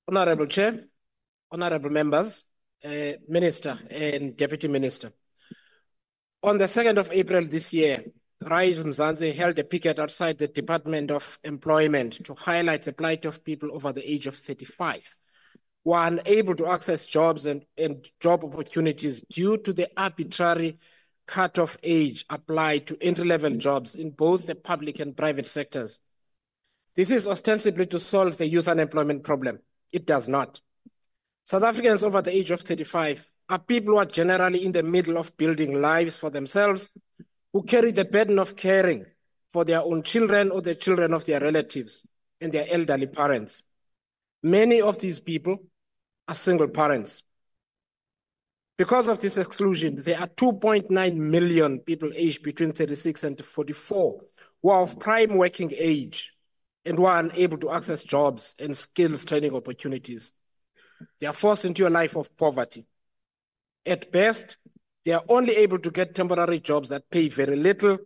Honorable Chair, honorable members, Minister and Deputy Minister. On the 2nd of April this year, RISE Mzansi held a picket outside the Department of Employment to highlight the plight of people over the age of 35 who are unable to access jobs and job opportunities due to the arbitrary cut-off age applied to entry-level jobs in both the public and private sectors. This is ostensibly to solve the youth unemployment problem. It does not. South Africans over the age of 35 are people who are generally in the middle of building lives for themselves, who carry the burden of caring for their own children or the children of their relatives and their elderly parents. Many of these people are single parents. Because of this exclusion, there are 2.9 million people aged between 36 and 44 who are of prime working age and who are unable to access jobs and skills training opportunities. They are forced into a life of poverty. At best, they are only able to get temporary jobs that pay very little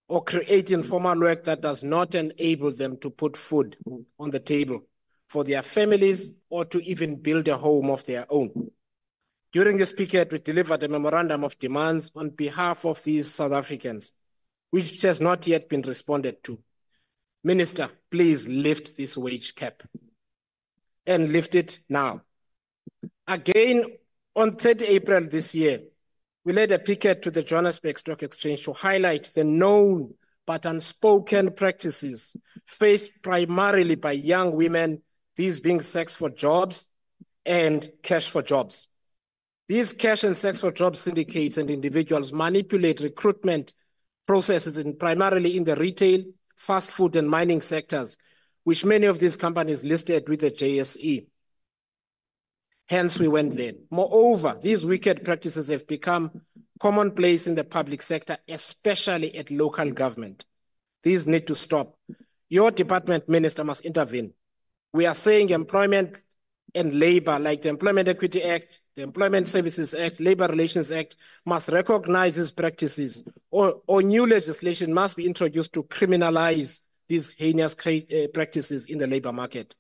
or create informal work that does not enable them to put food on the table for their families or to even build a home of their own. During this picket, we delivered a memorandum of demands on behalf of these South Africans, which has not yet been responded to. Minister, please lift this wage cap and lift it now. Again, on 30 April this year, we led a picket to the Johannesburg Stock Exchange to highlight the known but unspoken practices faced primarily by young women, these being sex for jobs and cash for jobs. These cash and sex for jobs syndicates and individuals manipulate recruitment processes primarily in the retail, fast food and mining sectors, which many of these companies listed with the JSE. Hence, we went there. Moreover, these wicked practices have become commonplace in the public sector, especially at local government. These need to stop. Your department, Minister, must intervene. We are saying employment and labor, like the Employment Equity Act, the Employment Services Act, Labor Relations Act, must recognize these practices, or new legislation must be introduced to criminalize these heinous practices in the labor market.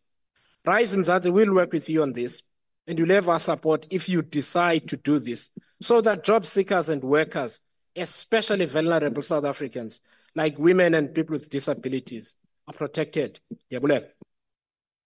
RISE Mzansi will work with you on this, and you'll have our support if you decide to do this, so that job seekers and workers, especially vulnerable South Africans, like women and people with disabilities, are protected. Yabulela.